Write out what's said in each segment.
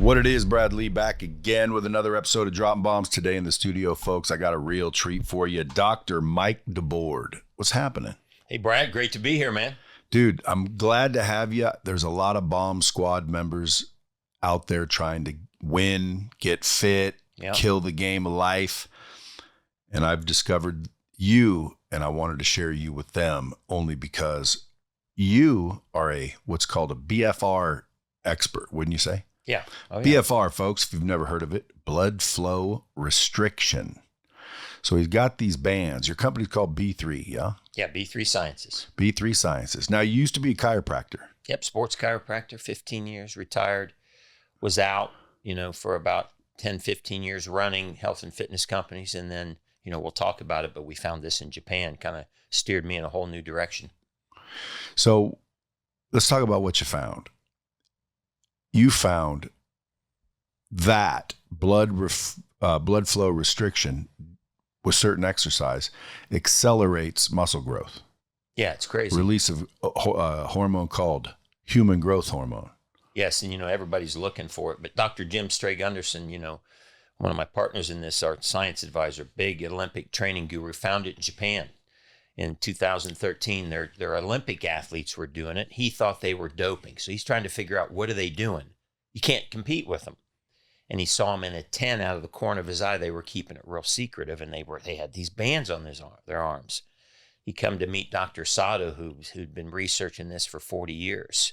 What it is, Brad Lea back again with another episode of Dropping Bombs. Today in the studio, folks, I got a real treat for you. Dr. Mike Debord. What's happening? Hey, Brad, great to be here, man. Dude, I'm glad to have you. There's a lot of Bomb Squad members out there trying to win, get fit, kill the game of life. And I've discovered you, and I wanted to share you with them only because you are what's called a BFR expert, wouldn't you say? Yeah. Oh, yeah. BFR, folks, if you've never heard of it, blood flow restriction. So he's got these bands. Your company's called B3, yeah? Yeah, B3 Sciences. B3 Sciences. Now, you used to be a chiropractor. Yep, sports chiropractor, 15 years, retired, was out, for about 10, 15 years running health and fitness companies. And then, we'll talk about it, but we found this in Japan, kind of steered me in a whole new direction. So let's talk about what you found. You found that blood flow restriction with certain exercise accelerates muscle growth. Yeah, it's crazy. Release of a hormone called human growth hormone. Yes, and everybody's looking for it. But Dr. Jim Strayed-Gunderson, one of my partners in this, our science advisor, big Olympic training guru, found it in Japan. In 2013, their Olympic athletes were doing it. He thought they were doping. So he's trying to figure out, what are they doing? You can't compete with them. And he saw them in a 10 out of the corner of his eye. They were keeping it real secretive, and they had these bands on their arms. He come to meet Dr. Sato, who'd been researching this for 40 years.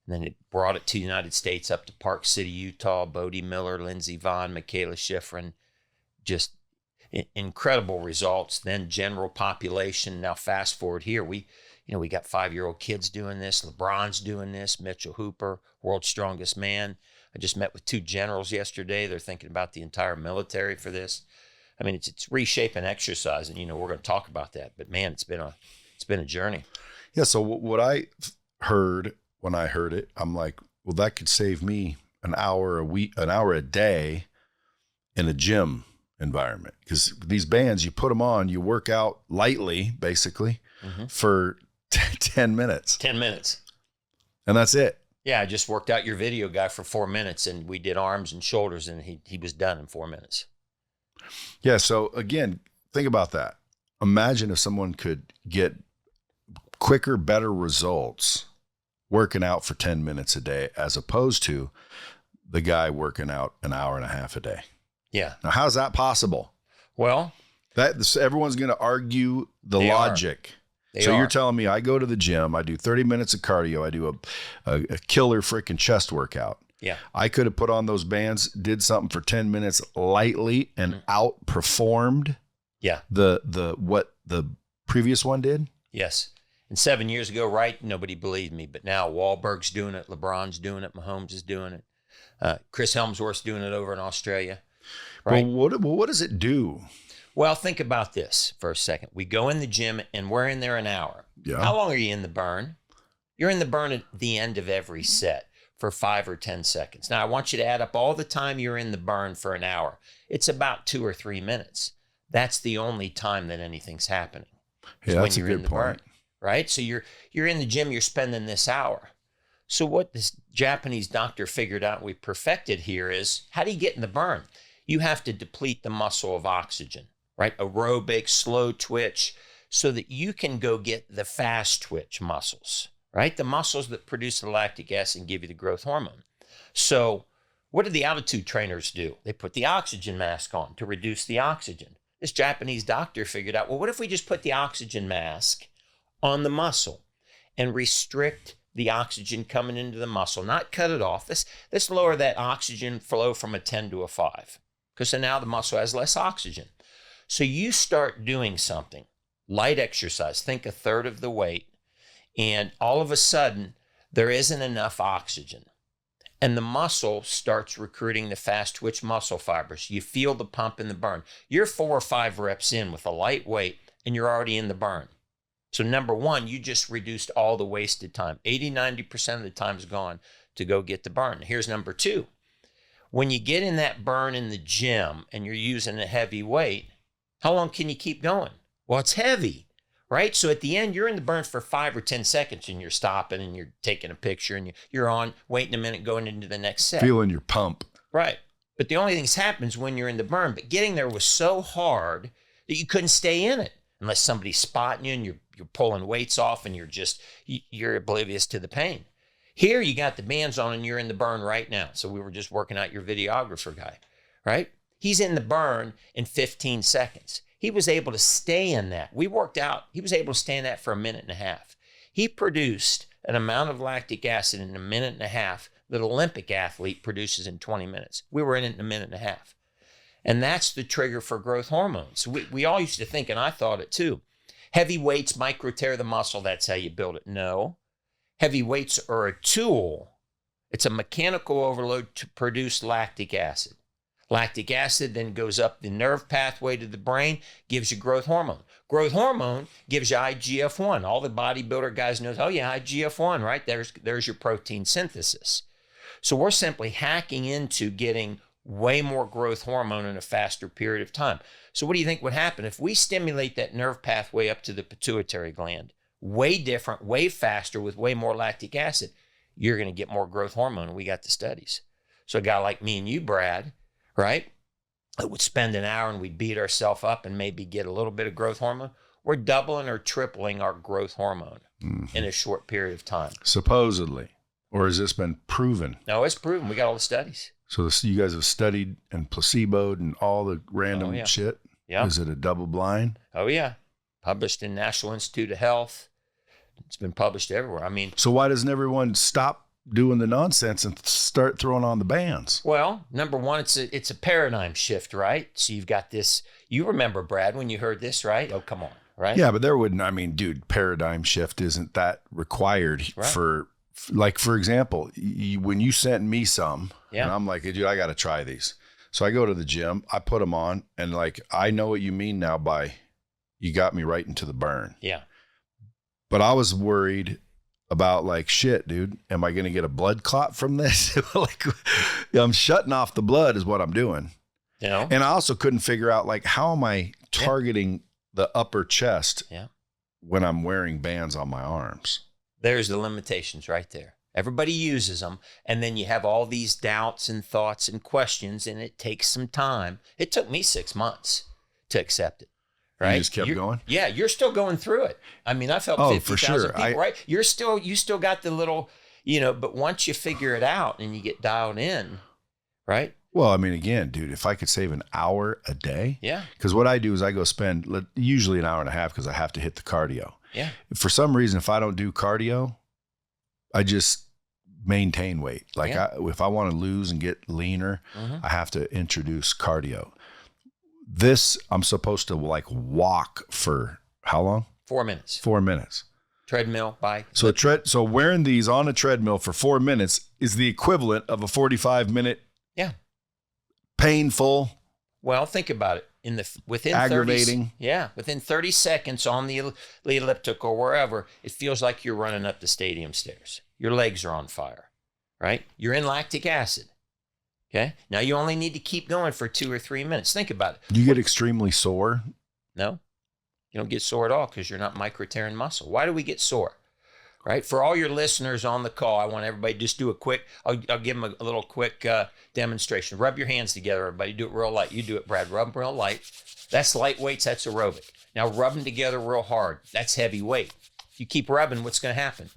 And then it brought it to the United States, up to Park City, Utah, Bodie Miller, Lindsey Vonn, Michaela Schifrin, just incredible results. Then general population. Now fast forward here, we got 5-year-old kids doing this. LeBron's doing this. Mitchell Hooper, world's strongest man. I just met with 2 generals yesterday. They're thinking about the entire military for this. I mean, it's reshaping exercise, and we're going to talk about that. But man, it's been a journey. Yeah. So what I heard when I heard it, I'm like, well, that could save me an hour a day in a gym environment, because these bands, you put them on, you work out lightly, basically, for 10 minutes. 10 minutes. And that's it. Yeah, I just worked out your video guy for 4 minutes, and we did arms and shoulders, and he was done in 4 minutes. Yeah, so again, think about that. Imagine if someone could get quicker, better results working out for 10 minutes a day, as opposed to the guy working out an hour and a half a day. Yeah. Now, how's that possible? Well, everyone's going to argue the logic. You're telling me I go to the gym, I do 30 minutes of cardio, I do a killer freaking chest workout. Yeah. I could have put on those bands, did something for 10 minutes lightly, and outperformed what the previous one did. Yes. And 7 years ago, right, nobody believed me. But now Wahlberg's doing it, LeBron's doing it, Mahomes is doing it, Chris Helmsworth's doing it over in Australia. Right. Well, what does it do? Well, think about this for a second. We go in the gym, and we're in there an hour. Yeah. How long are you in the burn? You're in the burn at the end of every set for 5 or 10 seconds. Now, I want you to add up all the time you're in the burn for an hour. It's about 2 or 3 minutes. That's the only time that anything's happening. Yeah, that's a good point. Burn, right? So you're in the gym, you're spending this hour. So what this Japanese doctor figured out, we perfected here, is how do you get in the burn? You have to deplete the muscle of oxygen, right? Aerobic, slow twitch, so that you can go get the fast twitch muscles, right? The muscles that produce the lactic acid and give you the growth hormone. So what do the altitude trainers do? They put the oxygen mask on to reduce the oxygen. This Japanese doctor figured out, well, what if we just put the oxygen mask on the muscle and restrict the oxygen coming into the muscle, not cut it off. Let's lower that oxygen flow from a 10 to a 5, because so now the muscle has less oxygen. So you start doing something, light exercise, think a third of the weight, and all of a sudden there isn't enough oxygen. And the muscle starts recruiting the fast twitch muscle fibers. You feel the pump and the burn. You're 4 or 5 reps in with a light weight, and you're already in the burn. So number one, you just reduced all the wasted time. 80-90% of the time is gone to go get the burn. Here's number two. When you get in that burn in the gym and you're using a heavy weight, how long can you keep going? Well, it's heavy, right? So at the end, you're in the burn for 5 or 10 seconds and you're stopping and you're taking a picture and you're on, waiting a minute, going into the next set. Feeling your pump. Right. But the only thing that happens when you're in the burn, but getting there was so hard that you couldn't stay in it unless somebody's spotting you and you're pulling weights off and you're oblivious to the pain. Here you got the bands on and you're in the burn right now. So we were just working out your videographer guy, right? He's in the burn in 15 seconds. He was able to stay in that. We worked out. He was able to stay in that for a minute and a half. He produced an amount of lactic acid in a minute and a half that an Olympic athlete produces in 20 minutes. We were in it in a minute and a half. And that's the trigger for growth hormones. We all used to think, and I thought it too, heavy weights micro tear the muscle. That's how you build it. No. Heavy weights are a tool. It's a mechanical overload to produce lactic acid. Lactic acid then goes up the nerve pathway to the brain, gives you growth hormone. Growth hormone gives you IGF-1. All the bodybuilder guys know, oh yeah, IGF-1, right? There's your protein synthesis. So we're simply hacking into getting way more growth hormone in a faster period of time. So what do you think would happen if we stimulate that nerve pathway up to the pituitary gland? Way different, way faster with way more lactic acid. You're going to get more growth hormone. And we got the studies. So a guy like me and you, Brad, right, that would spend an hour and we'd beat ourselves up and maybe get a little bit of growth hormone. We're doubling or tripling our growth hormone in a short period of time. Supposedly. Or has this been proven? No, it's proven. We got all the studies. So you guys have studied and placeboed and all the random shit? Yeah. Is it a double blind? Oh, yeah. Published in National Institute of Health. It's been published everywhere. I mean, so why doesn't everyone stop doing the nonsense and start throwing on the bands? Well, number one, it's a paradigm shift, right? So you've got this. You remember, Brad, when you heard this, right? Oh, come on, right? Yeah, but there wouldn't. I mean, dude, paradigm shift isn't that required for, like, for example, when you sent me some, and I'm like, hey, dude, I got to try these. So I go to the gym, I put them on, and like, I know what you mean now by you got me right into the burn. Yeah. But I was worried about like, shit, dude, am I going to get a blood clot from this? Like, I'm shutting off the blood is what I'm doing. You know? And I also couldn't figure out like, how am I targeting the upper chest when I'm wearing bands on my arms? There's the limitations right there. Everybody uses them. And then you have all these doubts and thoughts and questions, and it takes some time. It took me 6 months to accept it. Right? You just kept going? Yeah, you're still going through it. I mean, I've helped 50,000 people, right? You still got the little, but once you figure it out and you get dialed in, right? Well, I mean, again, dude, if I could save an hour a day. Yeah. Because what I do is I go spend usually an hour and a half because I have to hit the cardio. Yeah. For some reason, if I don't do cardio, I just maintain weight. Like if I want to lose and get leaner, I have to introduce cardio. This, I'm supposed to like walk for how long? 4 minutes. 4 minutes. Treadmill, bike. So wearing these on a treadmill for 4 minutes is the equivalent of a 45-minute. Yeah. Painful. Well, think about it. Within aggravating. 30, within 30 seconds on the elliptical or wherever, it feels like you're running up the stadium stairs. Your legs are on fire, right? You're in lactic acid. Okay. Now you only need to keep going for 2 or 3 minutes. Think about it. You get extremely sore? No, you don't get sore at all because you're not micro-tearing muscle. Why do we get sore? Right. For all your listeners on the call, I want everybody to just do a quick, I'll give them a little quick demonstration. Rub your hands together, everybody. Do it real light. You do it, Brad. Rub them real light. That's light weights. That's aerobic. Now rub them together real hard. That's heavy weight. You keep rubbing, what's going to happen?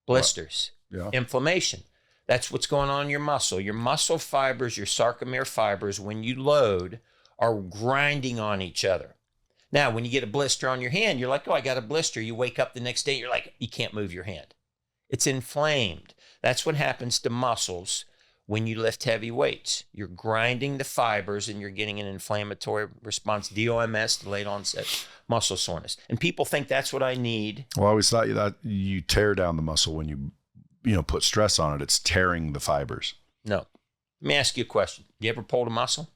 Blisters, inflammation. That's what's going on in your muscle. Your muscle fibers, your sarcomere fibers, when you load, are grinding on each other. Now, when you get a blister on your hand, you're like, oh, I got a blister. You wake up the next day, you're like, you can't move your hand. It's inflamed. That's what happens to muscles when you lift heavy weights. You're grinding the fibers and you're getting an inflammatory response, DOMS, delayed onset muscle soreness. And people think that's what I need. Well, I always thought that you tear down the muscle when you put stress on it. It's tearing the fibers. No. Let me ask you a question. You ever pulled a muscle?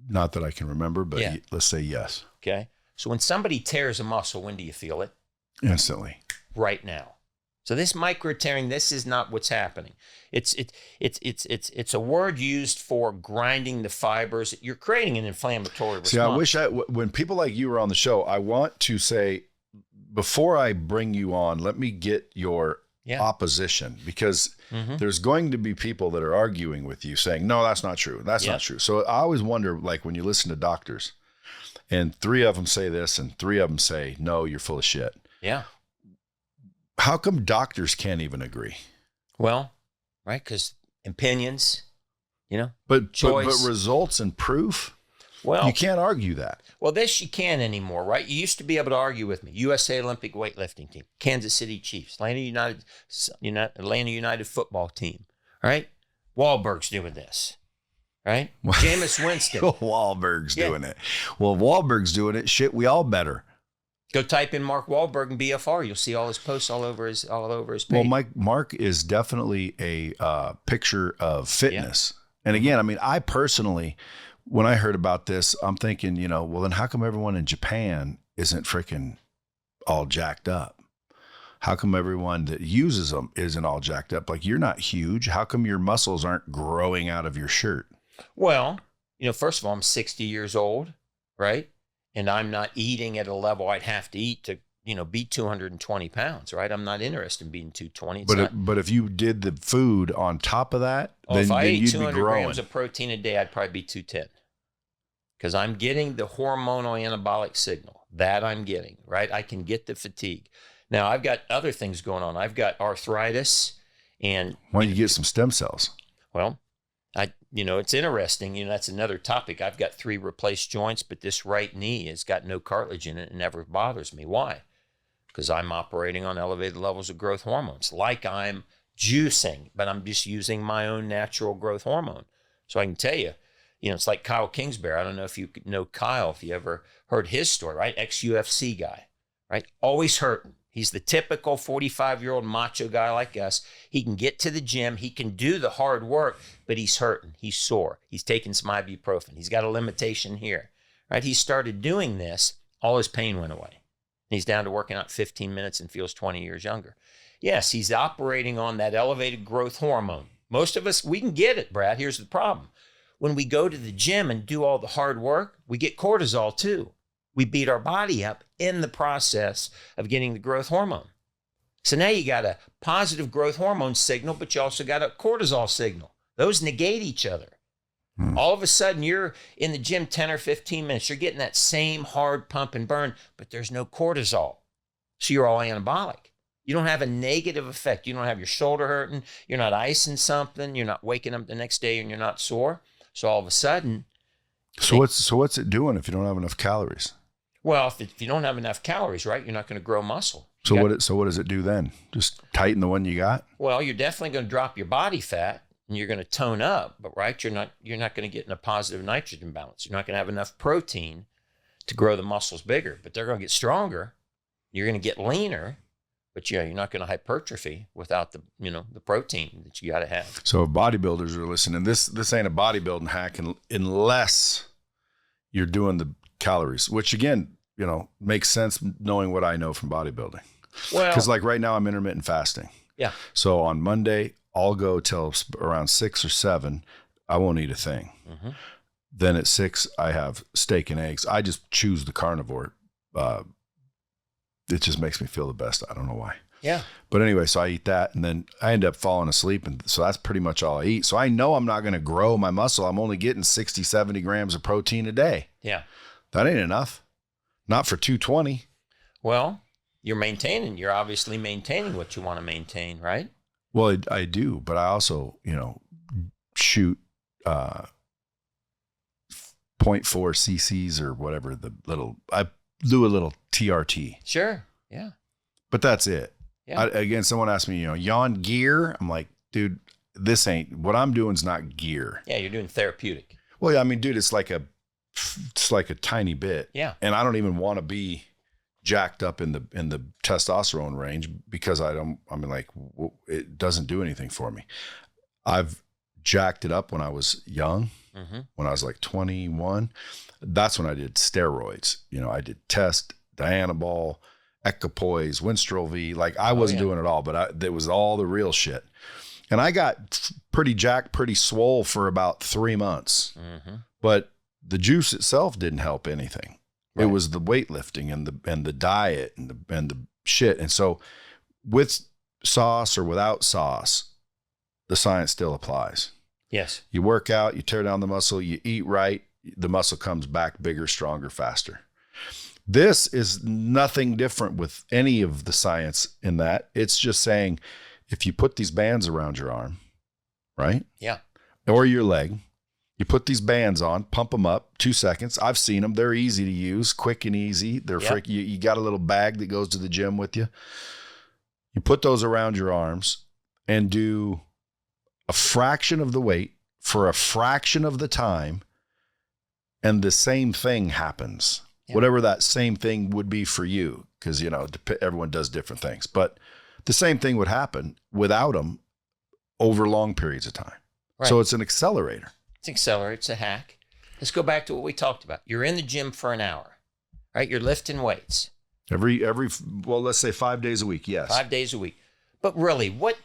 Not that I can remember, but let's say yes. Okay. So when somebody tears a muscle, when do you feel it? Instantly. Right now. So this micro tearing, this is not what's happening. It's a word used for grinding the fibers. You're creating an inflammatory response. See, I wish when people like you are on the show, I want to say, before I bring you on, let me get your opposition, because there's going to be people that are arguing with you saying, no, that's not true. That's not true. So I always wonder, like when you listen to doctors and 3 of them say this and 3 of them say, no, you're full of shit. Yeah. How come doctors can't even agree? Well, right, because opinions, but results and proof, well, you can't argue that. Well, this you can't anymore, right? You used to be able to argue with me. USA Olympic weightlifting team, Kansas City Chiefs, Atlanta United football team, right? Wahlberg's doing this, right? Jameis Winston. Wahlberg's doing it. Well, Wahlberg's doing it. Shit, we all better. Go type in Mark Wahlberg and BFR. You'll see all his posts all over his page. Well, Mark is definitely a picture of fitness. Yeah. And again, I mean, I personally, when I heard about this, I'm thinking, well, then how come everyone in Japan isn't freaking all jacked up? How come everyone that uses them isn't all jacked up? Like, you're not huge. How come your muscles aren't growing out of your shirt? Well, first of all, I'm 60 years old, right? And I'm not eating at a level I'd have to eat to, be 220 pounds, right? I'm not interested in being 220. But if you did the food on top of that, then if I ate you'd 200 be growing. grams of protein a day, I'd probably be 210. Because I'm getting the hormonal anabolic signal that I'm getting, right? I can get the fatigue. Now, I've got other things going on. I've got arthritis and... Why don't you get some stem cells? Well, it's interesting. That's another topic. I've got 3 replaced joints, but this right knee has got no cartilage in it and never bothers me. Why? Because I'm operating on elevated levels of growth hormones, like I'm juicing, but I'm just using my own natural growth hormone. So I can tell you, it's like Kyle Kingsbury. I don't know if you know Kyle, if you ever heard his story, right? Ex-UFC guy, right? Always hurting. He's the typical 45-year-old macho guy like us. He can get to the gym. He can do the hard work, but he's hurting. He's sore. He's taking some ibuprofen. He's got a limitation here, right? He started doing this. All his pain went away. He's down to working out 15 minutes and feels 20 years younger. Yes, he's operating on that elevated growth hormone. Most of us, we can get it, Brad. Here's the problem. When we go to the gym and do all the hard work, we get cortisol too. We beat our body up in the process of getting the growth hormone. So now you got a positive growth hormone signal, but you also got a cortisol signal. Those negate each other. All of a sudden, you're in the gym 10 or 15 minutes. You're getting that same hard pump and burn, but there's no cortisol. So you're all anabolic. You don't have a negative effect. You don't have your shoulder hurting. You're not icing something. You're not waking up the next day and you're not sore. So all of a sudden. So what's it doing if you don't have enough calories? Well, if you don't have enough calories, right, you're not going to grow muscle. So what does it do then? Just tighten the one you got? Well, you're definitely going to drop your body fat and you're going to tone up, but right, you're not going to get in a positive nitrogen balance. You're not going to have enough protein to grow the muscles bigger, but they're going to get stronger. You're going to get leaner, but you're not going to hypertrophy without the protein that you got to have. So if bodybuilders are listening, this ain't a bodybuilding hack unless you're doing the calories, which again, makes sense knowing what I know from bodybuilding. Well, because like right now I'm intermittent fasting. Yeah. So on Monday, I'll go till around 6 or 7. I won't eat a thing. Mm-hmm. Then at 6, I have steak and eggs. I just choose the carnivore. It just makes me feel the best. I don't know why. Yeah. But anyway, so I eat that and then I end up falling asleep. And so that's pretty much all I eat. So I know I'm not going to grow my muscle. I'm only getting 60, 70 grams of protein a day. Yeah. That ain't enough. Not for 220. Well, you're obviously maintaining what you want to maintain, right? Well, I do, but I also, shoot 0.4 cc's or whatever I do a little TRT. Sure. Yeah. But that's it. Yeah. Again, someone asked me, you on gear? I'm like, dude, what I'm doing is not gear. Yeah. You're doing therapeutic. Well, I mean, dude, it's like a tiny bit. Yeah. And I don't even want to be jacked up in the testosterone range because it doesn't do anything for me. I've jacked it up when I was young, when I was like 21. That's when I did steroids. I did test, Dianabol, equipoise, Winstrol V. Like I wasn't doing it all, but it was all the real shit. And I got pretty jacked, pretty swole for about 3 months. Mm-hmm. But the juice itself didn't help anything. Right. It was the weightlifting and the diet and the shit. And so with sauce or without sauce, the science still applies. Yes. You work out, you tear down the muscle, you eat right, the muscle comes back bigger, stronger, faster. This is nothing different with any of the science in that. It's just saying, if you put these bands around your arm, right? Yeah. Or your leg, you put these bands on, pump them up, 2 seconds. I've seen them. They're easy to use, quick and easy. They're you got a little bag that goes to the gym with you. You put those around your arms and do a fraction of the weight for a fraction of the time, and the same thing happens. Yeah. Whatever that same thing would be for you, because, everyone does different things. But the same thing would happen without them over long periods of time. Right. So it's an accelerator. It's an accelerator. It's a hack. Let's go back to what we talked about. You're in the gym for an hour, right? You're lifting weights. Let's say 5 days a week. Yes. 5 days a week. But really, what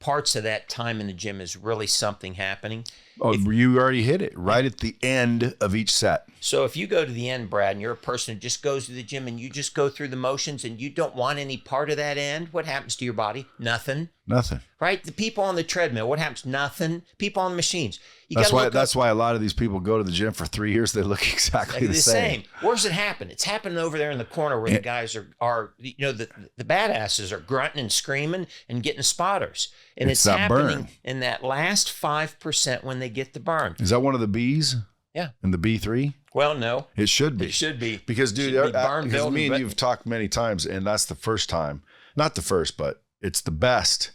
parts of that time in the gym is really something happening? Oh, you already hit it right at the end of each set. So if you go to the end, Brad, and you're a person who just goes to the gym and you just go through the motions and you don't want any part of that end, what happens to your body? Nothing. Nothing. Right? The people on the treadmill, what happens? Nothing. People on the machines. That's why a lot of these people go to the gym for 3 years. They look exactly the same. Where's it happen? It's happening over there in the corner where the guys are the badasses are grunting and screaming and getting spotters. And it's happening in that last 5% when they get the burn. Is that one of the B's? Yeah. In the B3? Well, no. It should be. It should be. Because, dude, because me and you've talked many times, and that's the first time. Not the first, but it's the best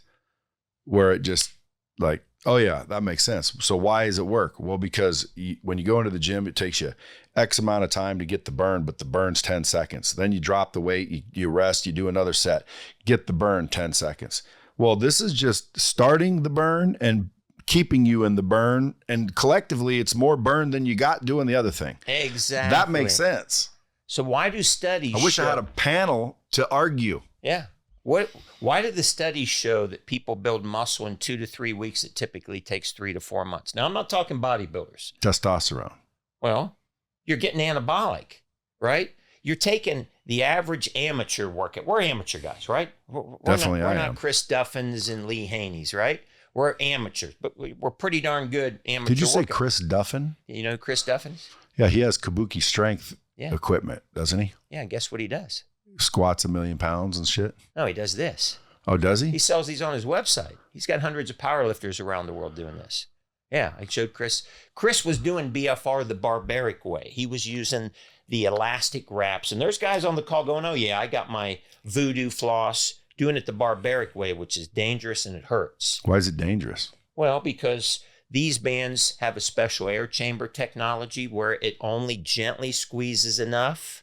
where it just like, oh, yeah, that makes sense. So why does it work? Well, because when you go into the gym, it takes you X amount of time to get the burn, but the burn's 10 seconds. Then you drop the weight, you rest, you do another set, get the burn 10 seconds. Well, this is just starting the burn and keeping you in the burn, and collectively it's more burn than you got doing the other thing. Exactly. That makes sense. So why do studies I wish I had a panel to argue. Yeah. Why did the studies show that people build muscle in 2 to 3 weeks? It typically takes 3 to 4 months. Now, I'm not talking bodybuilders. Testosterone. Well, you're getting anabolic, right? You're taking the average amateur workout. We're amateur guys, right? We're not Chris Duffins and Lee Haney's, right? We're amateurs, but we're pretty darn good amateur. Did you say Chris Duffin? You know Chris Duffins? Yeah, he has kabuki strength equipment, doesn't he? Yeah, guess what he does? Squats 1,000,000 pounds and shit. No, he does this. Oh, does he? He sells these on his website. He's got hundreds of powerlifters around the world doing this. Yeah, I showed Chris. Chris was doing BFR the barbaric way. He was using the elastic wraps. And there's guys on the call going, oh, yeah, I got my voodoo floss, doing it the barbaric way, which is dangerous and it hurts. Why is it dangerous? Well, because these bands have a special air chamber technology where it only gently squeezes enough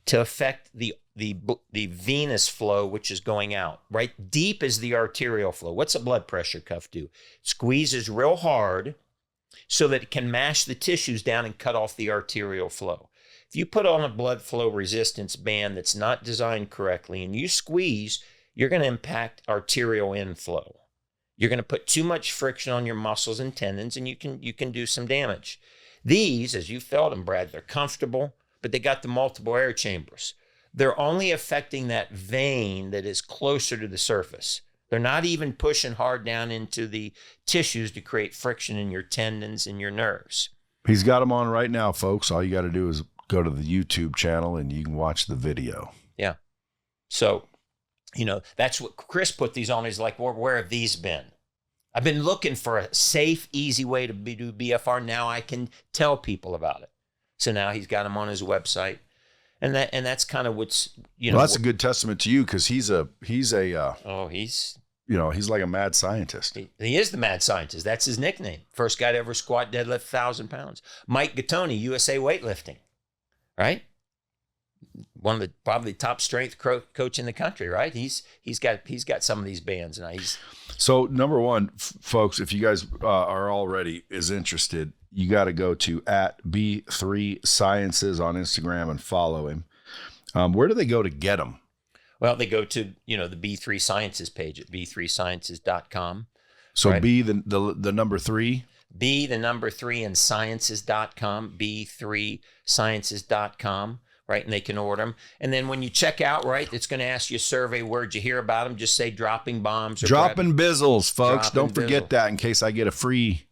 to affect the venous flow, which is going out, right? Deep is the arterial flow. What's a blood pressure cuff do? It squeezes real hard so that it can mash the tissues down and cut off the arterial flow. If you put on a blood flow resistance band that's not designed correctly and you squeeze, you're going to impact arterial inflow. You're going to put too much friction on your muscles and tendons, and you can do some damage. These, as you felt them, Brad, they're comfortable, but they got the multiple air chambers. They're only affecting that vein that is closer to the surface. They're not even pushing hard down into the tissues to create friction in your tendons and your nerves. He's got them on right now, folks. All you got to do is go to the YouTube channel and you can watch the video. Yeah. So, that's what Chris put these on. He's like, where have these been? I've been looking for a safe, easy way to do BFR. Now I can tell people about it. So now he's got them on his website. And that's kind of what's, Well, that's a good testament to you, because he's he's like a mad scientist. He is the mad scientist. That's his nickname. First guy to ever squat, deadlift 1,000 pounds. Mike Gattoni, USA weightlifting, right? One of the probably top strength coach in the country, right? He's got some of these bands now. So number one, folks, if you guys are already interested, you got to go to @B3Sciences on Instagram and follow him. Where do they go to get them? Well, they go to, the B3 Sciences page at b3sciences.com. So right? B, the number 3? B, the number 3, and sciences.com, b3sciences.com, right? And they can order them. And then when you check out, right, it's going to ask you a survey. Where'd you hear about them? Just say dropping bombs. Or dropping bizzles, folks. Dropping Don't forget that in case I get a free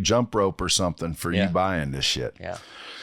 jump rope or something for you buying this shit. Yeah.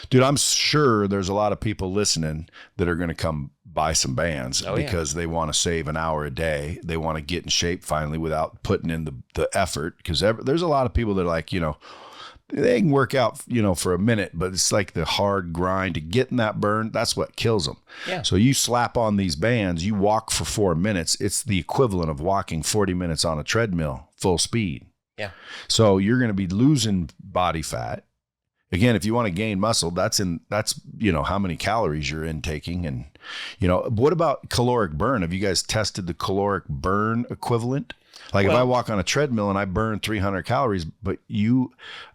Dude, I'm sure there's a lot of people listening that are going to come buy some bands because they want to save an hour a day. They want to get in shape finally without putting in the effort. Because there's a lot of people that are like, they can work out, for a minute, but it's like the hard grind to get in that burn. That's what kills them. Yeah. So you slap on these bands, you walk for 4 minutes. It's the equivalent of walking 40 minutes on a treadmill, full speed. Yeah. So you're going to be losing body fat. Again, if you want to gain muscle, that's how many calories you're intaking. And, what about caloric burn? Have you guys tested the caloric burn equivalent? Like if I walk on a treadmill and I burn 300 calories, but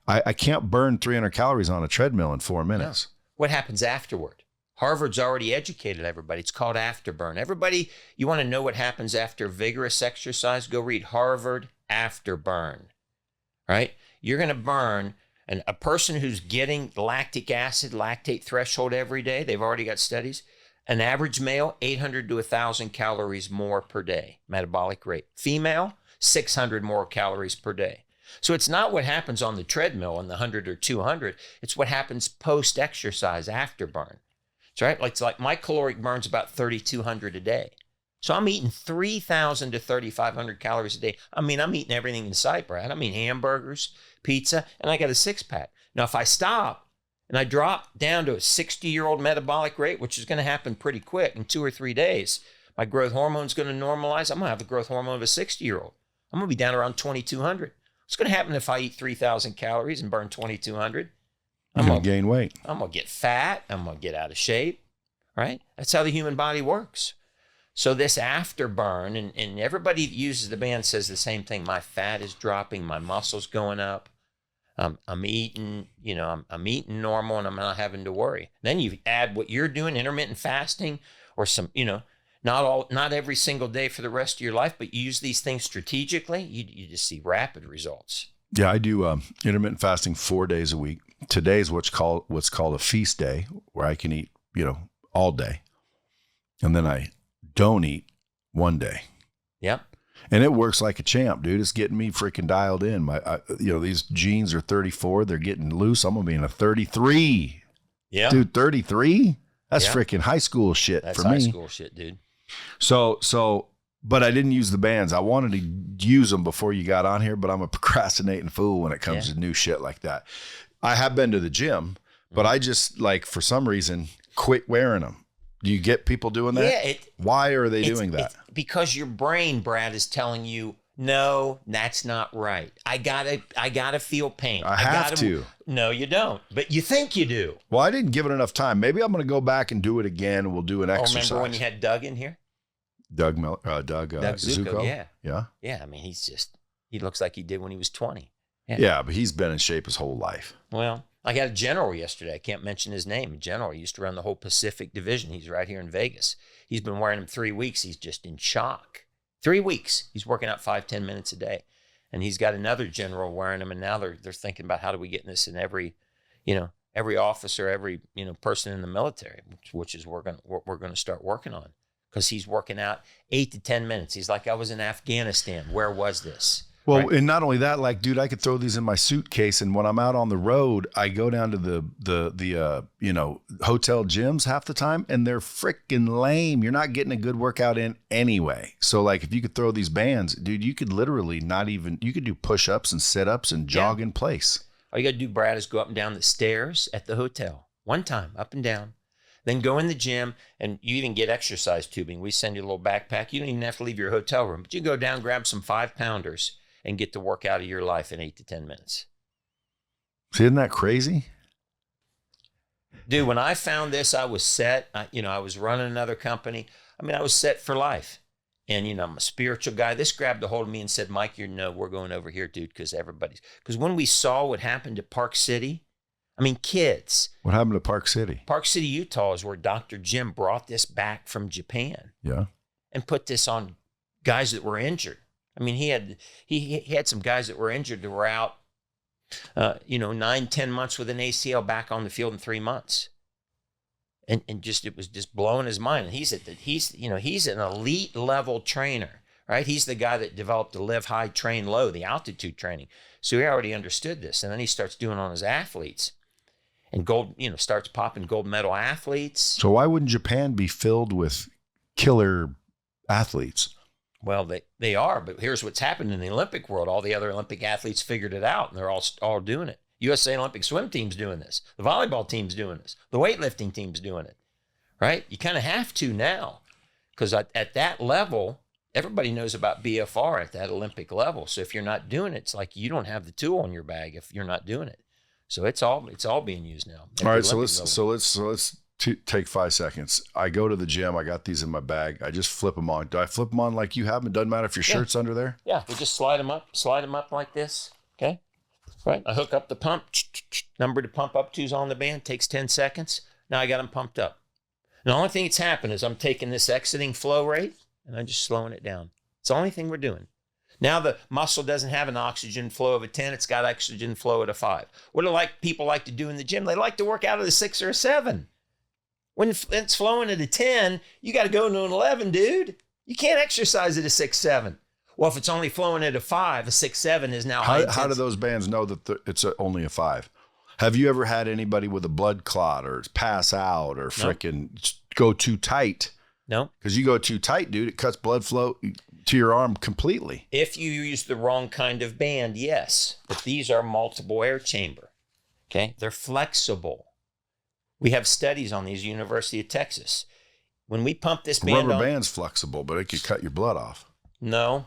I can't burn 300 calories on a treadmill in 4 minutes. No. What happens afterward? Harvard's already educated everybody. It's called afterburn. Everybody, you want to know what happens after vigorous exercise? Go read Harvard Afterburn, right? You're going to burn. And a person who's getting lactic acid, lactate threshold every day, they've already got studies, an average male, 800 to 1,000 calories more per day, metabolic rate. Female, 600 more calories per day. So it's not what happens on the treadmill in the 100 or 200. It's what happens post-exercise, after burn. It's right. It's like my caloric burn's about 3,200 a day. So I'm eating 3,000 to 3,500 calories a day. I mean, I'm eating everything in sight, Brad. I mean, hamburgers, pizza, and I got a 6-pack. Now, if I stop and I drop down to a 60-year-old metabolic rate, which is going to happen pretty quick in 2 or 3 days, my growth hormone's going to normalize. I'm going to have the growth hormone of a 60-year-old. I'm going to be down around 2,200. What's going to happen if I eat 3,000 calories and burn 2,200? I'm going to gain weight. I'm going to get fat. I'm going to get out of shape, right? That's how the human body works. So this afterburn, and everybody that uses the band says the same thing. My fat is dropping, my muscle's going up. I'm eating, I'm eating normal, and I'm not having to worry. Then you add what you're doing, intermittent fasting, or some, not every single day for the rest of your life, but you use these things strategically. You just see rapid results. Yeah, I do intermittent fasting 4 days a week. Today's what's called a feast day, where I can eat, all day, and then I don't eat 1 day. Yep. And it works like a champ, dude. It's getting me freaking dialed in. These jeans are 34. They're getting loose. I'm going to be in a 33. Yeah. Dude, 33? That's freaking high school shit for me. That's high school shit, dude. So, but I didn't use the bands. I wanted to use them before you got on here, but I'm a procrastinating fool when it comes to new shit like that. I have been to the gym, but I just, for some reason, quit wearing them. Do you get people doing that? Yeah. Why are they doing that? Because your brain, Brad, is telling you, no, that's not right. I gotta feel pain. I have to. No, you don't. But you think you do. Well, I didn't give it enough time. Maybe I'm going to go back and do it again. We'll do an exercise. Remember when you had Doug in here? Doug Zuko? Yeah. Yeah. Yeah. I mean, he looks like he did when he was 20. Yeah, but he's been in shape his whole life. Well, I got a general yesterday. I can't mention his name. A general. He used to run the whole Pacific Division. He's right here in Vegas. He's been wearing them 3 weeks. He's just in shock. 3 weeks. He's working out 5-10 minutes a day. And he's got another general wearing them. And now they're thinking about how do we get this in every officer, every, person in the military, which is what we're going to start working on. Because he's working out 8 to 10 minutes. He's like, I was in Afghanistan. Where was this? Well, right? And not only that, dude, I could throw these in my suitcase, and when I'm out on the road, I go down to the hotel gyms half the time, and they're freaking lame. You're not getting a good workout in anyway. So if you could throw these bands, dude, you could literally you could do push-ups and sit-ups and jog in place. All you got to do, Brad, is go up and down the stairs at the hotel one time, up and down. Then go in the gym, and you even get exercise tubing. We send you a little backpack. You don't even have to leave your hotel room, but you go down, grab some 5-pounders, and get the work out of your life in 8 to 10 minutes. See, isn't that crazy? Dude, when I found this, I was set. I was running another company. I was set for life. And, I'm a spiritual guy. This grabbed a hold of me and said, Mike, we're going over here, dude, because when we saw what happened to Park City, I mean, kids. What happened to Park City? Park City, Utah is where Dr. Jim brought this back from Japan. Yeah. And put this on guys that were injured. I mean, he had some guys that were injured that were out, 9-10 months with an ACL, back on the field in 3 months. And it was just blowing his mind. And he's an elite level trainer, right? He's the guy that developed the live high, train low, the altitude training. So he already understood this. And then he starts doing it on his athletes, and starts popping gold medal athletes. So why wouldn't Japan be filled with killer athletes? Well, they are, but here's what's happened in the Olympic world. All the other Olympic athletes figured it out, and they're all doing it. USA Olympic swim team's doing this. The volleyball team's doing this. The weightlifting team's doing it, right? You kind of have to now, because at that level, everybody knows about BFR at that Olympic level. So if you're not doing it, it's like you don't have the tool in your bag if you're not doing it. So it's all being used now. All right, so let's take 5 seconds. I go to the gym. I got these in my bag. I just flip them on. Do I flip them on like you have them? It doesn't matter if your shirt's under there? Yeah, we just slide them up like this, okay? Right, I hook up the pump. Number to pump up to is on the band. Takes 10 seconds. Now I got them pumped up. And the only thing that's happened is I'm taking this exiting flow rate and I'm just slowing it down. It's the only thing we're doing. Now the muscle doesn't have an oxygen flow of a 10. It's got oxygen flow at a 5. What do people like to do in the gym? They like to work out at a 6 or a 7. When it's flowing at a 10, you got to go to an 11, dude. You can't exercise at a 6, 7. Well, if it's only flowing at a 5, a 6, 7 is now high intensity. How do those bands know that it's only a 5? Have you ever had anybody with a blood clot or pass out or frickin' go too tight? No. Because you go too tight, dude, it cuts blood flow to your arm completely. If you use the wrong kind of band, yes. But these are multiple air chamber. Okay? They're flexible. We have studies on these, University of Texas. When we pump this band rubber band's flexible, but it could cut your blood off. No.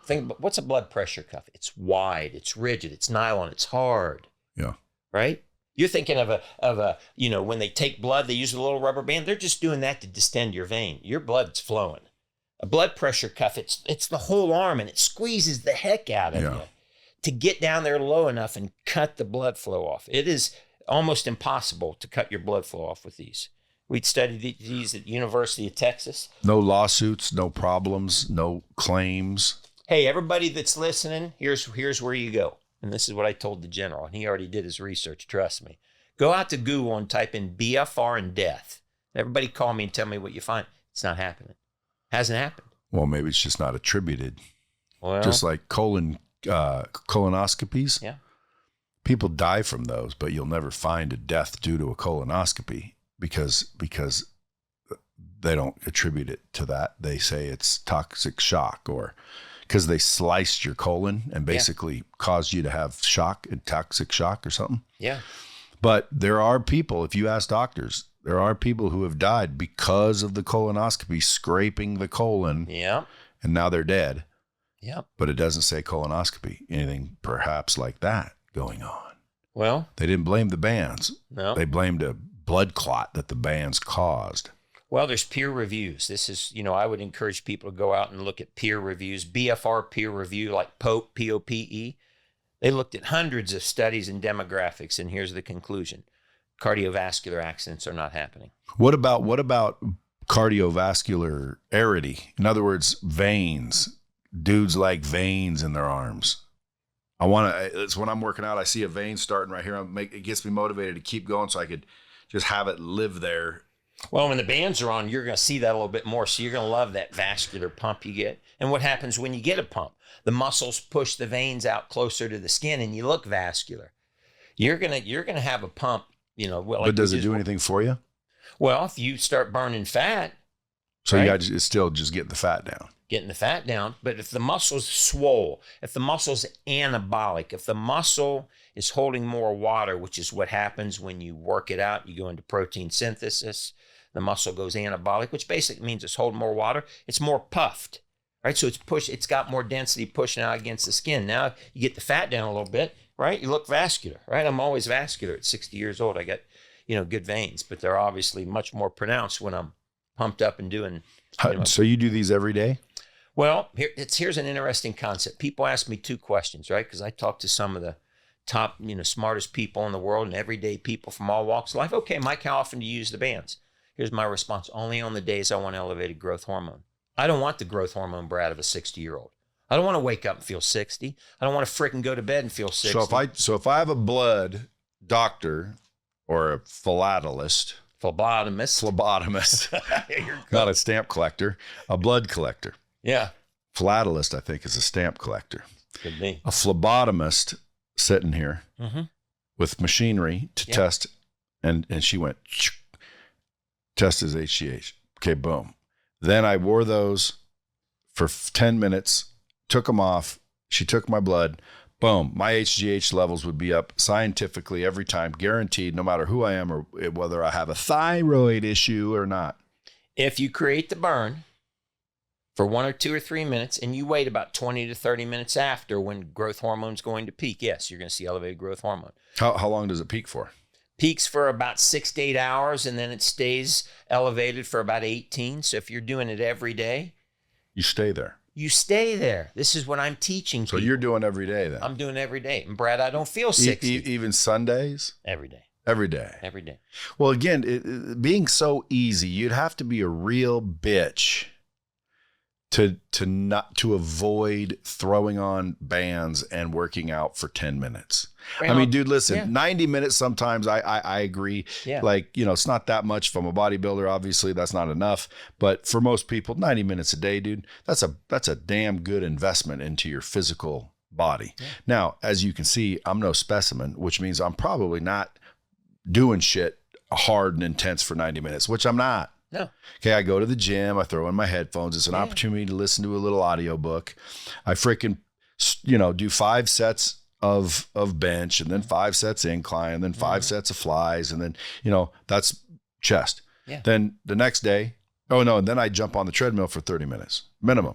Think about what's a blood pressure cuff? It's wide, it's rigid, it's nylon, it's hard. Yeah. Right? You're thinking of a when they take blood, they use a little rubber band. They're just doing that to distend your vein. Your blood's flowing. A blood pressure cuff, it's the whole arm, and it squeezes the heck out of you to get down there low enough and cut the blood flow off. It is almost impossible to cut your blood flow off with these. We'd studied these at the University of Texas. No lawsuits, no problems, no claims. Hey, everybody that's listening, here's where you go. And this is what I told the general, and he already did his research, trust me. Go out to Google and type in BFR and death. Everybody call me and tell me what you find. It's not happening. Hasn't happened. Well, maybe it's just not attributed. Well, just like colonoscopies. Yeah. People die from those, but you'll never find a death due to a colonoscopy because they don't attribute it to that. They say it's toxic shock, or because they sliced your colon and basically caused you to have shock and toxic shock or something. Yeah. But there are people, if you ask doctors, there are people who have died because of the colonoscopy scraping the colon. Yeah. And now they're dead. Yeah. But it doesn't say colonoscopy, anything perhaps like that going on. Well, they didn't blame the bands. No. They blamed a blood clot that the bands caused. Well, there's peer reviews. This is, I would encourage people to go out and look at peer reviews. BFR peer review, like POPE, P-O-P-E. They looked at hundreds of studies and demographics, and here's the conclusion. Cardiovascular accidents are not happening. What about cardiovascularity? In other words, veins. Dudes like veins in their arms. It's when I'm working out, I see a vein starting right here. It gets me motivated to keep going so I could just have it live there. Well, when the bands are on, you're going to see that a little bit more. So you're going to love that vascular pump you get. And what happens when you get a pump? The muscles push the veins out closer to the skin and you look vascular. You're going to have a pump, but does it do anything for you? Well, if you start burning fat. So you got to still just getting the fat down. Getting the fat down. But if the muscle's swole, if the muscle's anabolic, if the muscle is holding more water, which is what happens when you work it out, you go into protein synthesis, the muscle goes anabolic, which basically means it's holding more water. It's more puffed, right? So it's got more density pushing out against the skin. Now you get the fat down a little bit, right? You look vascular, right? I'm always vascular at 60 years old. I got, good veins, but they're obviously much more pronounced when I'm pumped up and doing. So you do these every day? Well, here's an interesting concept. People ask me two questions, right? Because I talk to some of the top, smartest people in the world and everyday people from all walks of life. Okay, Mike, how often do you use the bands? Here's my response. Only on the days I want elevated growth hormone. I don't want the growth hormone Brad of a 60-year-old. I don't want to wake up and feel 60. I don't want to freaking go to bed and feel 60. So if I have a blood doctor or a philatelist, phlebotomist, not a stamp collector, a blood collector. Yeah. Philatelist, I think, is a stamp collector. Could be. A phlebotomist sitting here with machinery to test, and she went, test his HGH. Okay, boom. Then I wore those for 10 minutes, took them off. She took my blood. Boom. My HGH levels would be up scientifically every time, guaranteed, no matter who I am or whether I have a thyroid issue or not. If you create the burn for 1 or 2 or 3 minutes and you wait about 20 to 30 minutes after when growth hormone's going to peak, yes, you're going to see elevated growth hormone. How long does it peak for? Peaks for about 6 to 8 hours, and then it stays elevated for about 18. So if you're doing it every day, you stay there. You stay there. This is what I'm teaching So people. You're doing every day then? I'm doing every day. And Brad, I don't feel 60. Even Sundays? Every day. Every day. Every day. Well, again, being so easy, you'd have to be a real bitch to avoid throwing on bands and working out for 10 minutes. I mean, dude, listen, 90 minutes sometimes I agree. Yeah. Like, it's not that much. From a bodybuilder, obviously that's not enough. But for most people, 90 minutes a day, dude, that's a damn good investment into your physical body. Yeah. Now, as you can see, I'm no specimen, which means I'm probably not doing shit hard and intense for 90 minutes, which I'm not. No. Okay, I go to the gym, I throw in my headphones. It's an opportunity to listen to a little audiobook. I freaking, do 5 sets of bench, and then 5 sets incline, and then 5 sets of flies, and then, that's chest. Yeah. Then the next day, and then I jump on the treadmill for 30 minutes minimum.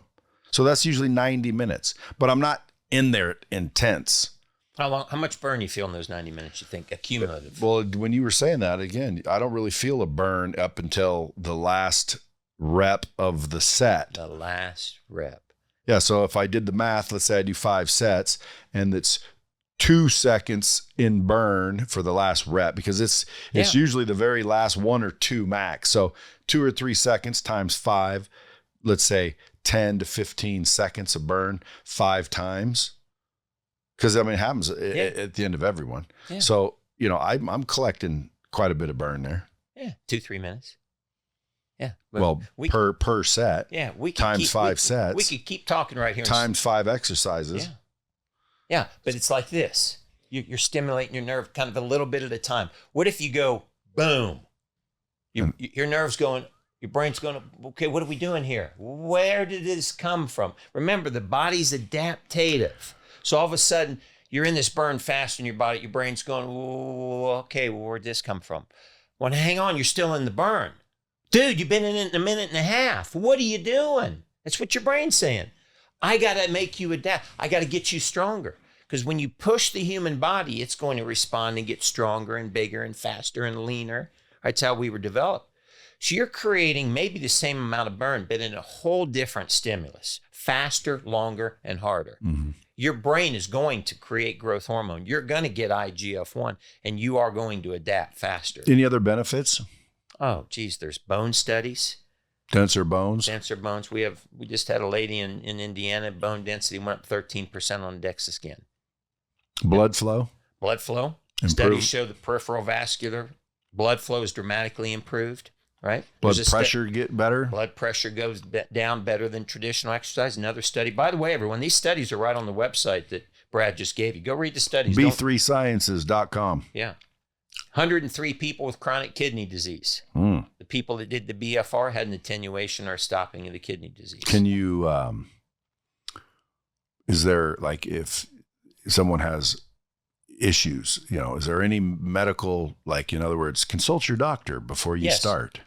So that's usually 90 minutes, but I'm not in there intense. How much burn you feel in those 90 minutes, you think, accumulative? Well, when you were saying that, again, I don't really feel a burn up until the last rep of the set. The last rep. Yeah, so if I did the math, let's say I do 5 sets, and it's 2 seconds in burn for the last rep, because it's usually the very last 1 or 2 max. So 2 or 3 seconds times 5, let's say 10 to 15 seconds of burn 5 times. Because, I mean, it happens at the end of everyone. Yeah. So, I'm collecting quite a bit of burn there. Yeah, 2-3 minutes. Yeah. Well, per set. Yeah. We times 5 sets. We could keep talking right here. Times 5 exercises. Yeah. Yeah, but it's like this. You're stimulating your nerve kind of a little bit at a time. What if you go, boom? Your nerve's going, your brain's going, okay, what are we doing here? Where did this come from? Remember, the body's adaptive. So all of a sudden, you're in this burn fast in your body. Your brain's going, okay, well, where'd this come from? Well, hang on, you're still in the burn. Dude, you've been in it a minute and a half. What are you doing? That's what your brain's saying. I got to make you adapt. I got to get you stronger. Because when you push the human body, it's going to respond and get stronger and bigger and faster and leaner. That's how we were developed. So you're creating maybe the same amount of burn, but in a whole different stimulus. Faster, longer, and harder. Mm-hmm. Your brain is going to create growth hormone. You're going to get IGF-1, and you are going to adapt faster. Any other benefits? Oh, geez, there's bone studies. Denser bones? Denser bones. We just had a lady in Indiana, bone density went up 13% on DEXA scan. Blood flow? Blood flow. Improved. Studies show the peripheral vascular blood flow is dramatically improved. Right? Blood pressure get better? Blood pressure goes down better than traditional exercise. Another study. By the way, everyone, these studies are right on the website that Brad just gave you. Go read the studies. B3sciences.com. Yeah. 103 people with chronic kidney disease. The people that did the BFR had an attenuation or stopping of the kidney disease. Can you, is there, like, if someone has issues, is there any medical, like, in other words, consult your doctor before you start?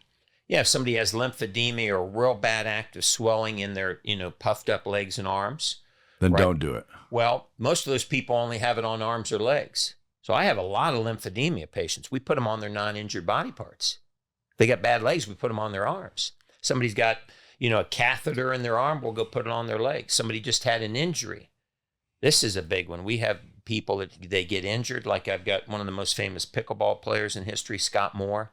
Yeah, if somebody has lymphedema or real bad active swelling in their, puffed up legs and arms. Then don't do it. Well, most of those people only have it on arms or legs. So I have a lot of lymphedema patients. We put them on their non-injured body parts. If they got bad legs, we put them on their arms. Somebody's got, a catheter in their arm, we'll go put it on their legs. Somebody just had an injury. This is a big one. We have people that they get injured. Like I've got one of the most famous pickleball players in history, Scott Moore,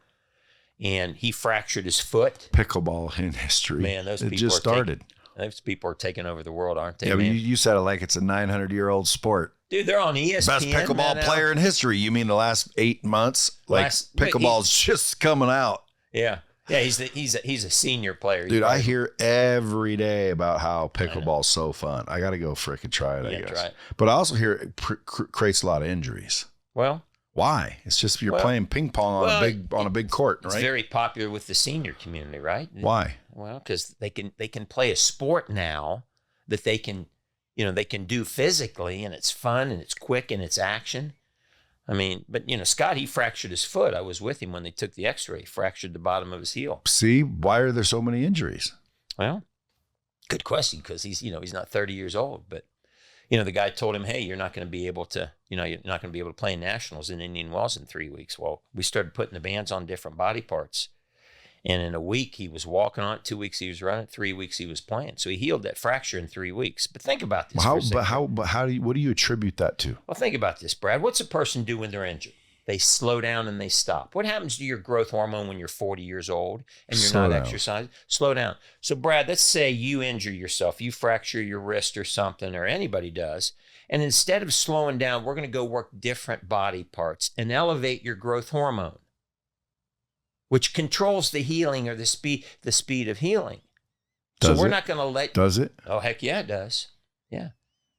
and he fractured his foot. Pickleball in history. Man, those people just started. Those people are taking over the world, aren't they? Yeah, man? but you said it like it's a 900-year-old sport. Dude, they're on ESPN. Best pickleball player in history. You mean the last 8 months? Pickleball's just coming out. Yeah. Yeah, he's a senior player. Dude, I hear every day about how pickleball's so fun. I got to go frickin' try it, I guess. Try it. But I also hear it creates a lot of injuries. Well, why? It's just you're playing ping pong on a big court, right? It's very popular with the senior community, right? Why? Well, because they can play a sport now that they can do physically, and it's fun and it's quick and it's action. I mean, but Scott, he fractured his foot. I was with him when they took the X-ray. He fractured the bottom of his heel. See, why are there so many injuries? Well, good question, because he's not 30 years old, but the guy told him, hey, you're not going to be able to play nationals in Indian Wells in 3 weeks. Well, we started putting the bands on different body parts. And in a week, he was walking on it. 2 weeks, he was running. 3 weeks, he was playing. So he healed that fracture in 3 weeks. But think about this. What do you attribute that to? Well, think about this, Brad. What's a person do when they're injured? They slow down and they stop. What happens to your growth hormone when you're 40 years old and you're not exercising? Slow down. So, Brad, let's say you injure yourself. You fracture your wrist or something, or anybody does. And instead of slowing down, we're going to go work different body parts and elevate your growth hormone, which controls the healing or the speed of healing. So we're not going to let... Does it? Oh, heck yeah, it does. Yeah.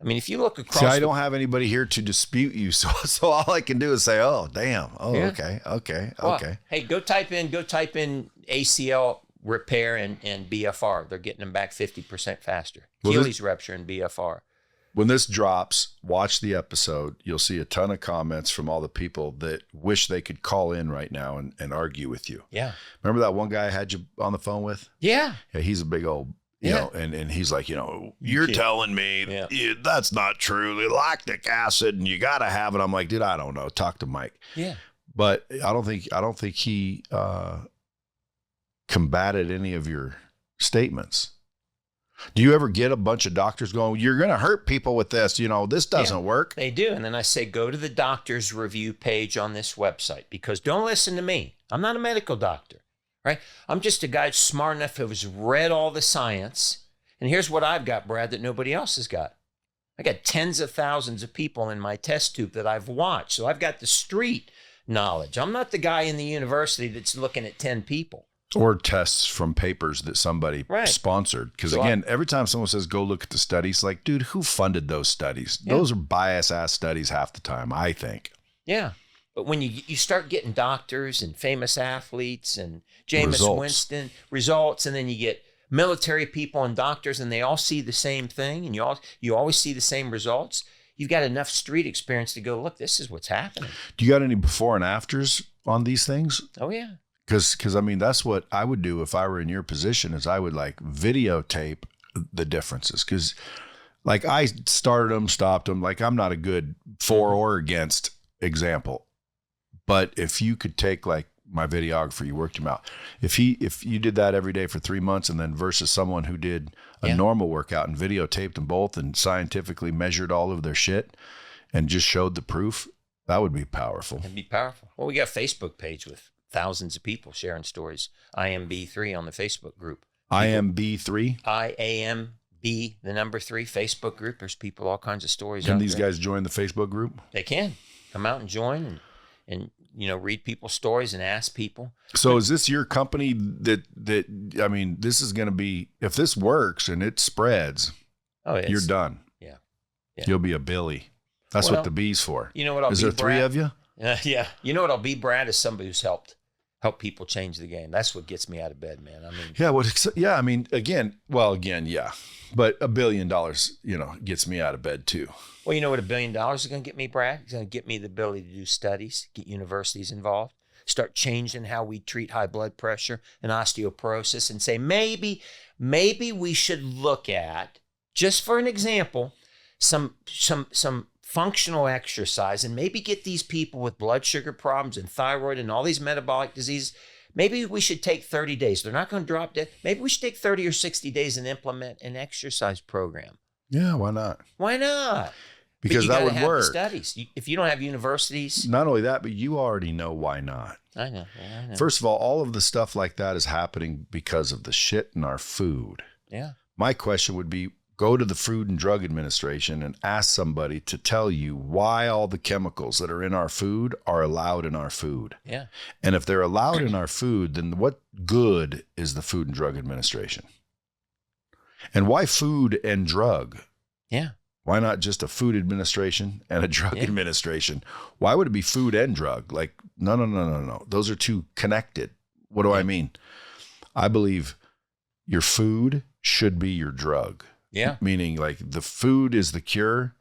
I mean, if you look across... See, I don't have anybody here to dispute you, so all I can do is say, oh, damn. Oh, yeah. Okay. Hey, go type in ACL repair and BFR. They're getting them back 50% faster. Achilles rupture and BFR. When this drops, watch the episode. You'll see a ton of comments from all the people that wish they could call in right now and argue with you. Yeah. Remember that one guy I had you on the phone with? Yeah. Yeah, he's a big old, you know, and he's like, you're telling me that's not true. Lactic acid and you got to have it. I'm like, dude, I don't know. Talk to Mike. Yeah. But I don't think he combated any of your statements. Do you ever get a bunch of doctors going, you're going to hurt people with this, this doesn't work? They do. And then I say, go to the doctor's review page on this website, because don't listen to me. I'm not a medical doctor, right? I'm just a guy smart enough who has read all the science. And here's what I've got, Brad, that nobody else has got. I got tens of thousands of people in my test tube that I've watched. So I've got the street knowledge. I'm not the guy in the university that's looking at 10 people. Or tests from papers that somebody sponsored. Because again, every time someone says, go look at the studies, like, dude, who funded those studies? Yeah. Those are bias-ass studies half the time, I think. Yeah. But when you start getting doctors and famous athletes and Jameis Winston results, and then you get military people and doctors, and they all see the same thing, and you always see the same results, you've got enough street experience to go, look, this is what's happening. Do you got any before and afters on these things? Oh, yeah. Because I mean, that's what I would do if I were in your position, is I would videotape the differences. Because I started them, stopped them. I'm not a good for or against example. But if you could take my videographer, you worked him out. If you did that every day for 3 months, and then versus someone who did a normal workout and videotaped them both and scientifically measured all of their shit and just showed the proof, that would be powerful. It'd be powerful. Well, we got a Facebook page with thousands of people sharing stories. IMB3 on the Facebook group. IMB3? IAMB, the number 3 Facebook group. There's people, all kinds of stories. Can these guys join the Facebook group? They can come out and join and read people's stories and ask people. So is this your company that I mean, this is going to be, if this works and it spreads, you're done. Yeah. You'll be a Billy. That's what the B's for. You know what I'll be, Is there 3 of you? Yeah. You know what I'll be, Brad, is somebody who's help people change the game. That's what gets me out of bed, man. I mean, I mean, again, yeah. But $1 billion, gets me out of bed too. Well, you know what $1 billion is going to get me, Brad? It's going to get me the ability to do studies, get universities involved, start changing how we treat high blood pressure and osteoporosis, and say, maybe we should look at, just for an example, some functional exercise, and maybe get these people with blood sugar problems and thyroid and all these metabolic diseases. Maybe we should take 30 days. They're not going to drop dead. Maybe we should take 30 or 60 days and implement an exercise program. Yeah, why not? Why not? because that would work. Studies. If you don't have universities. Not only that, but you already know why not. I know. Yeah, I know. First of all of the stuff like that is happening because of the shit in our food. Yeah. My question would be, go to the Food and Drug Administration and ask somebody to tell you why all the chemicals that are in our food are allowed in our food. Yeah. And if they're allowed in our food, then what good is the Food and Drug Administration? And why food and drug? Yeah. Why not just a food administration and a drug administration? Why would it be food and drug? Like, no. Those are two connected. What do I mean? I believe your food should be your drug. Yeah. Meaning like the food is the cure.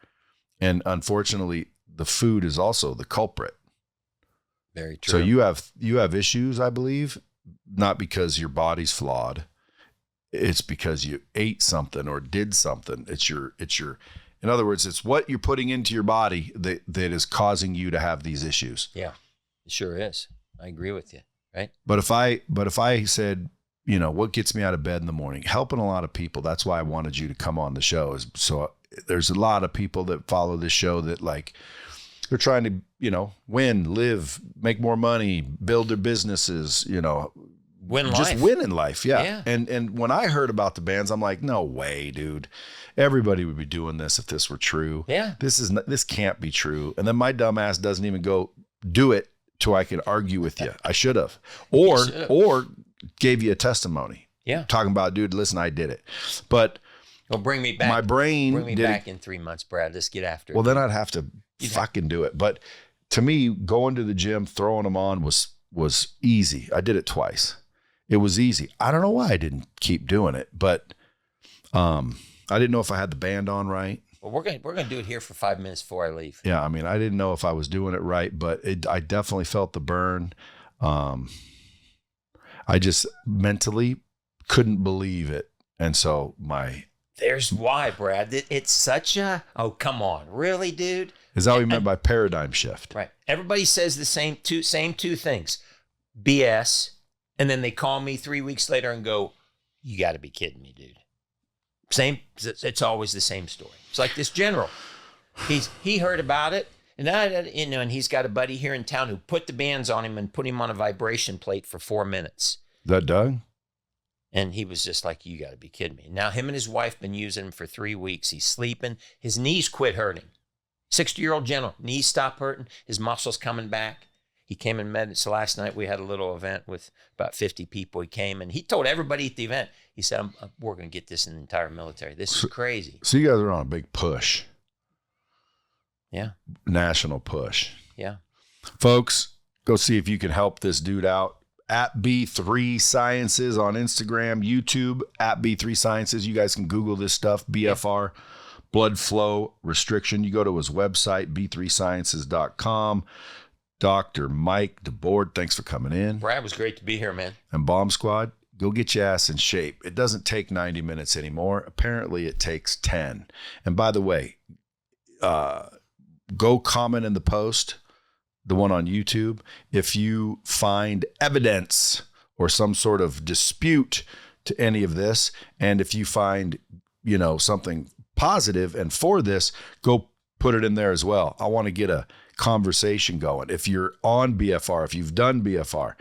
And unfortunately, the food is also the culprit. Very true. So you have issues, I believe, not because your body's flawed. It's because you ate something or did something. It's your, in other words, it's what you're putting into your body that is causing you to have these issues. Yeah, it sure is. I agree with you. Right. But if I said, you know, what gets me out of bed in the morning, helping a lot of people. That's why I wanted you to come on the show. Is so there's a lot of people that follow this show that like, they're trying to, you know, win, live, make more money, build their businesses, you know, just win in life. Yeah. And when I heard about the bands, I'm like, no way, dude. Everybody would be doing this if this were true. Yeah. This can't be true. And then my dumb ass doesn't even go do it till I can argue with you. I should have. Or gave you a testimony. Yeah. Talking about, dude, listen, I did it. But well, bring me back. My brain bring me back in 3 months, Brad. Let's get after it. Well, then I'd have to fucking do it. But to me, going to the gym, throwing them on was easy. I did it twice. It was easy. I don't know why I didn't keep doing it, but I didn't know if I had the band on right. Well, we're gonna do it here for 5 minutes before I leave. Yeah, I mean, I didn't know if I was doing it right, but I definitely felt the burn. I just mentally couldn't believe it, and so there's why, Brad. It's such a come on, really, dude. Is that what you meant by paradigm shift? Right. Everybody says the same two things, BS. And then they call me 3 weeks later and go, you got to be kidding me, dude. It's always the same story. It's like this general. He heard about it, and he's got a buddy here in town who put the bands on him and put him on a vibration plate for 4 minutes. Is that Doug? And he was just like, you got to be kidding me. Now him and his wife been using him for 3 weeks. He's sleeping. His knees quit hurting. 60-year-old general, knees stop hurting. His muscles coming back. He came and met us last night. We had a little event with about 50 people. He came and he told everybody at the event, he said, we're going to get this in the entire military. This is crazy. So you guys are on a big push. Yeah. National push. Yeah. Folks, go see if you can help this dude out. At B3 Sciences on Instagram, YouTube, at B3 Sciences. You guys can Google this stuff, BFR, blood flow restriction. You go to his website, b3sciences.com. Dr. Mike Debord, thanks for coming in. Brad, was great to be here, man. And Bomb Squad, go get your ass in shape. It doesn't take 90 minutes anymore. Apparently, it takes 10. And by the way, go comment in the post, the one on YouTube, if you find evidence or some sort of dispute to any of this. And if you find, something positive and for this, go put it in there as well. I want to get a conversation going. If you're on BFR, if you've done BFR,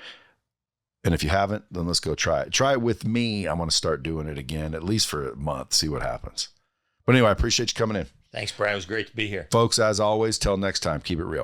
and if you haven't, then let's go try it. Try it with me. I'm going to start doing it again, at least for a month, see what happens. But anyway, I appreciate you coming in. Thanks, Brad. It was great to be here. Folks, as always, till next time, keep it real.